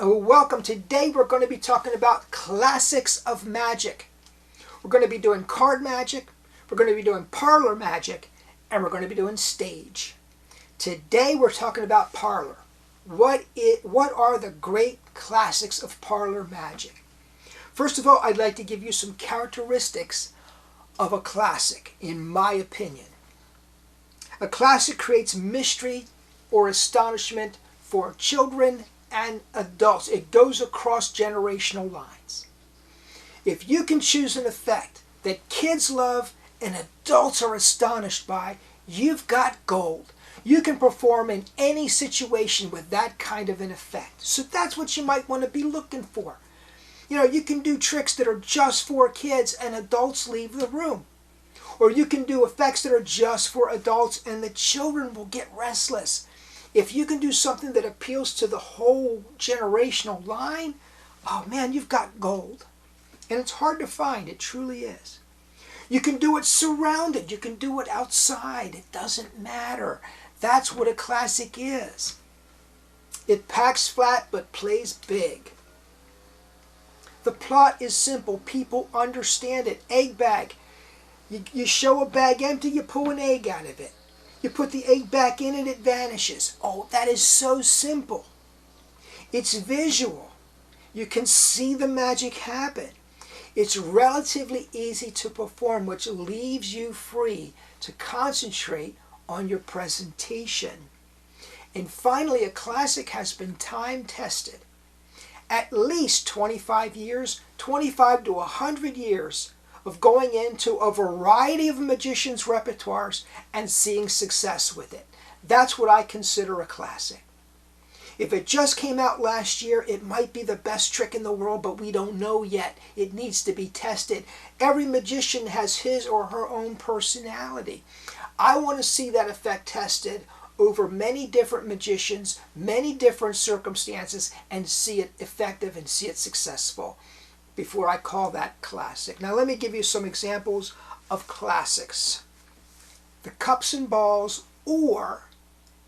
Welcome. Today we're going to be talking about classics of magic. We're going to be doing card magic, we're going to be doing parlor magic, and we're going to be doing stage. Today we're talking about parlor. What are the great classics of parlor magic? First of all, I'd like to give you some characteristics of a classic, in my opinion. A classic creates mystery or astonishment for children and adults. It goes across generational lines. If you can choose an effect that kids love and adults are astonished by, you've got gold. You can perform in any situation with that kind of an effect. So that's what you might want to be looking for. You know, you can do tricks that are just for kids and adults leave the room. Or you can do effects that are just for adults and the children will get restless. If you can do something that appeals to the whole generational line, oh man, you've got gold. And it's hard to find, it truly is. You can do it surrounded, you can do it outside, it doesn't matter. That's what a classic is. It packs flat but plays big. The plot is simple, people understand it. Egg bag. You show a bag empty, you pull an egg out of it. You put the egg back in and it vanishes. Oh, that is so simple. It's visual. You can see the magic happen. It's relatively easy to perform, which leaves you free to concentrate on your presentation. And finally, a classic has been time tested. At least 25 years, 25 to 100 years of going into a variety of magicians' repertoires and seeing success with it. That's what I consider a classic. If it just came out last year, it might be the best trick in the world, but we don't know yet. It needs to be tested. Every magician has his or her own personality. I want to see that effect tested over many different magicians, many different circumstances, and see it effective and see it successful before I call that classic. Now let me give you some examples of classics. The cups and balls or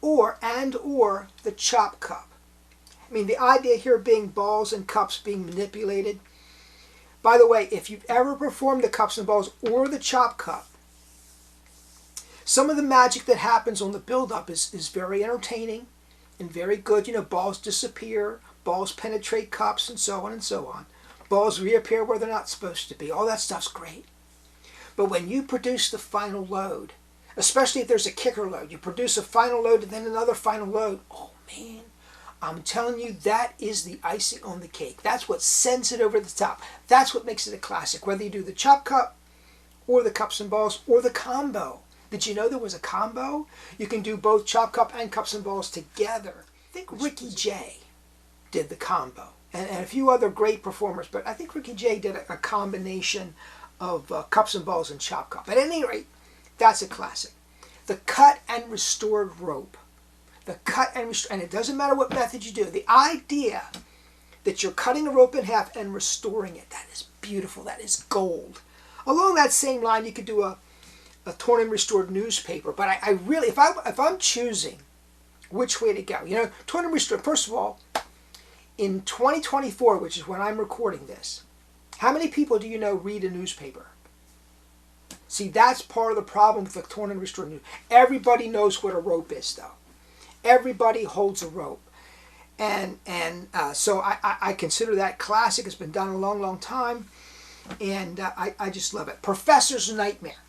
the chop cup. I mean, the idea here being balls and cups being manipulated. By the way, if you've ever performed the cups and balls or the chop cup, some of the magic that happens on the build-up is very entertaining and very good. You know, balls disappear, balls penetrate cups, and so on and so on. Balls reappear where they're not supposed to be. All that stuff's great. But when you produce the final load, especially if there's a kicker load, you produce a final load and then another final load. Oh man, I'm telling you, that is the icing on the cake. That's what sends it over the top. That's what makes it a classic. Whether you do the chop cup or the cups and balls or the combo. Did you know there was a combo? You can do both chop cup and cups and balls together. I think Ricky Jay did the combo. And a few other great performers, but I think Ricky Jay did a combination of cups and balls and chop cup. At any rate, that's a classic. The cut and restored rope. The cut and it doesn't matter what method you do. The idea that you're cutting a rope in half and restoring it, that is beautiful. That is gold. Along that same line, you could do a torn and restored newspaper. But I really, if I'm choosing which way to go, you know, torn and restored. First of all, in 2024, which is when I'm recording this, how many people do you know read a newspaper? See, that's part of the problem with the torn and restored news. Everybody knows what a rope is, though. Everybody holds a rope. And so I consider that classic. It's been done a long, long time. And I just love it. Professor's Nightmare.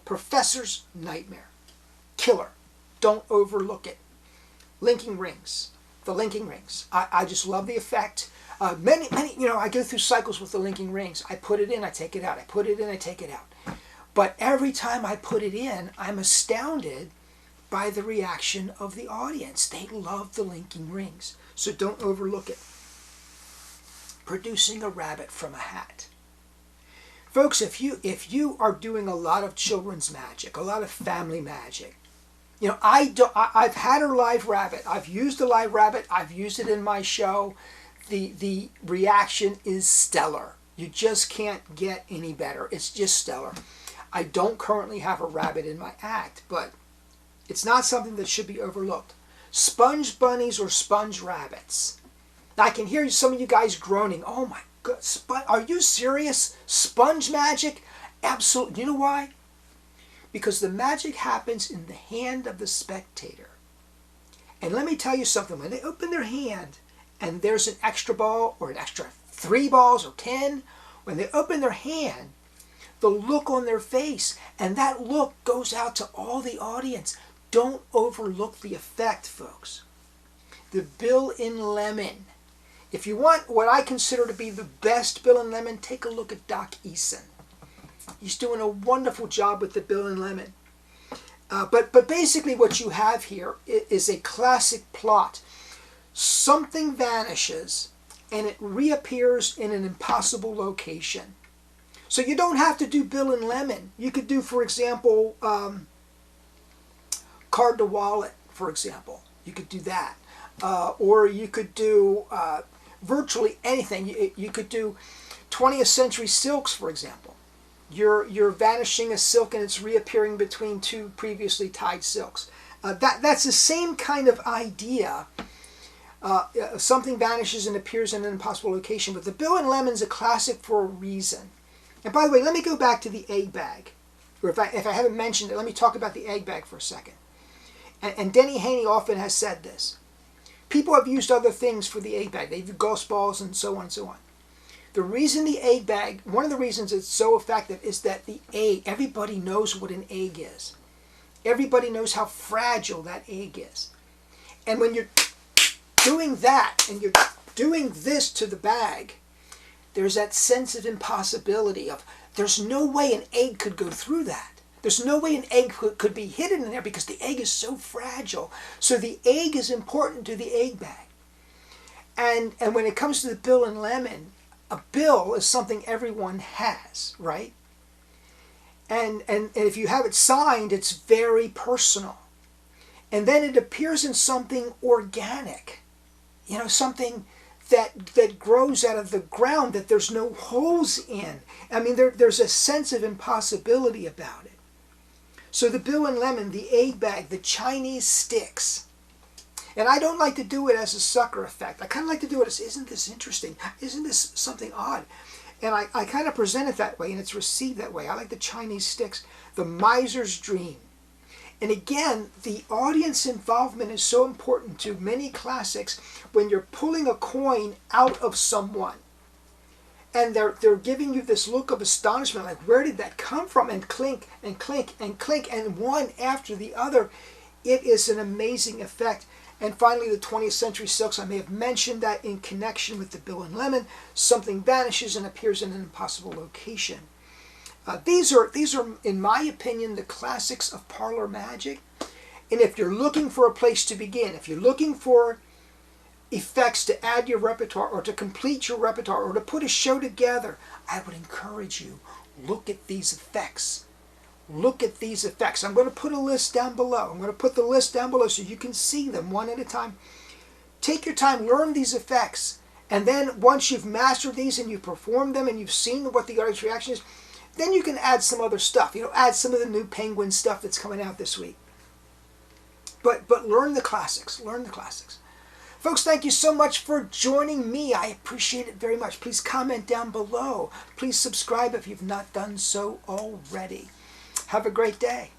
Professor's Nightmare. Killer. Don't overlook it. Linking rings. The linking rings. I just love the effect. Many, you know, I go through cycles with the linking rings. I put it in, I take it out. I put it in, I take it out. But every time I put it in, I'm astounded by the reaction of the audience. They love the linking rings. So don't overlook it. Producing a rabbit from a hat. Folks, if you are doing a lot of children's magic, a lot of family magic, you know, I've had a live rabbit. I've used a live rabbit. I've used it in my show. The reaction is stellar. You just can't get any better. It's just stellar. I don't currently have a rabbit in my act, but it's not something that should be overlooked. Sponge bunnies or sponge rabbits. Now, I can hear some of you guys groaning. Oh my God, are you serious? Sponge magic? Absolutely. You know why? Because the magic happens in the hand of the spectator. And let me tell you something. When they open their hand and there's an extra ball or an extra 3 balls or 10, when they open their hand, the look on their face, and that look goes out to all the audience. Don't overlook the effect, folks. The Bill in Lemon. If you want what I consider to be the best Bill in Lemon, take a look at Doc Eason. He's doing a wonderful job with the Bill in Lemon. But basically what you have here is a classic plot. Something vanishes and it reappears in an impossible location. So you don't have to do Bill and Lemon. You could do, for example, Card to Wallet, for example. You could do that. Or you could do virtually anything. You could do 20th Century Silks, for example. You're vanishing a silk and it's reappearing between 2 previously tied silks. That's the same kind of idea. Something vanishes and appears in an impossible location. But the Bill and Lemon's a classic for a reason. And by the way, let me go back to the egg bag. Or if I haven't mentioned it, let me talk about the egg bag for a second. And Denny Haney often has said this. People have used other things for the egg bag. They've used golf balls and so on and so on. The reason the egg bag, one of the reasons it's so effective is that the egg, everybody knows what an egg is. Everybody knows how fragile that egg is. And when you're doing that and you're doing this to the bag, there's that sense of impossibility of there's no way an egg could go through that. There's no way an egg could be hidden in there because the egg is so fragile. So the egg is important to the egg bag. And when it comes to the Bill and Lemon, a bill is something everyone has, right? And if you have it signed, it's very personal. And then it appears in something organic. You know, something that grows out of the ground that there's no holes in. I mean, there's a sense of impossibility about it. So the Bill and Lemon, the egg bag, the Chinese sticks. And I don't like to do it as a sucker effect. I kind of like to do it as, isn't this interesting? Isn't this something odd? And I kind of present it that way, and it's received that way. I like the Chinese sticks. The Miser's Dream. And again, the audience involvement is so important to many classics when you're pulling a coin out of someone. And they're giving you this look of astonishment, like, where did that come from? And clink, and clink, and clink, and one after the other. It is an amazing effect. And finally, the 20th Century Silks. I may have mentioned that in connection with the Bill and Lemon. Something vanishes and appears in an impossible location. These are, in my opinion, the classics of parlor magic. And if you're looking for a place to begin, if you're looking for effects to add your repertoire or to complete your repertoire or to put a show together, I would encourage you, look at these effects. Look at these effects. I'm going to put a list down below. I'm going to put the list down below so you can see them one at a time. Take your time, learn these effects, and then once you've mastered these and you've performed them and you've seen what the audience reaction is, then you can add some other stuff. You know, add some of the new Penguin stuff that's coming out this week. But learn the classics. Learn the classics. Folks, thank you so much for joining me. I appreciate it very much. Please comment down below. Please subscribe if you've not done so already. Have a great day.